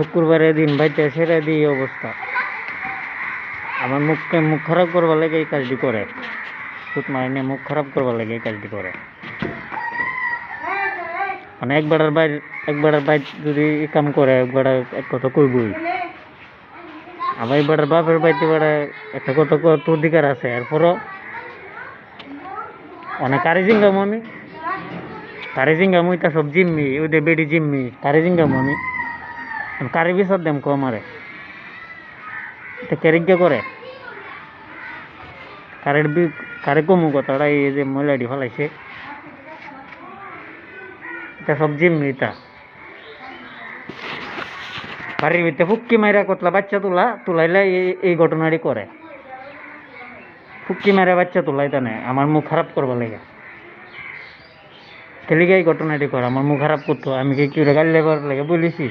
শুক্রবারের দিন বাইতে ছেড়ে দিয়ে অবস্থা আমার মুখ খারাপ করবার লাগে এই কাজটি করে সুত মারিনে মুখ খারাপ করবার লাগে এই কাজটি করে মানে একবারের বাইর যদি কাম করে একবার এক কথা কইবই আবার একবারের বাপের বাইতে বেড়া একটা কথা তোর অধিকার আছে এরপরও অনেক কারি জিঙ্গামই তা সব জিম্মি ওদের বেডি জিম্মি কারি জিঙ্গামনি কারি বিচার দেম কমারে এটা কেরিজ্ঞা করে কারে কমু কথাটা এই যে মহিলাটি ফেলাইছে এটা সব জিম্মি এটা বাড়ির ভিতরে ফুক্কি মাইরা কতলা বাচ্চা তুলাইলে এই ঘটনাটি করে ফুক্কি মাইরা বাচ্চা তুলাই তা নেই আমার মুখ খারাপ করবার লাগে খেলিগে এই ঘটনাটি করে আমার মুখ খারাপ করতো আমি কি গাড়ি লেবার লাগে বলেছি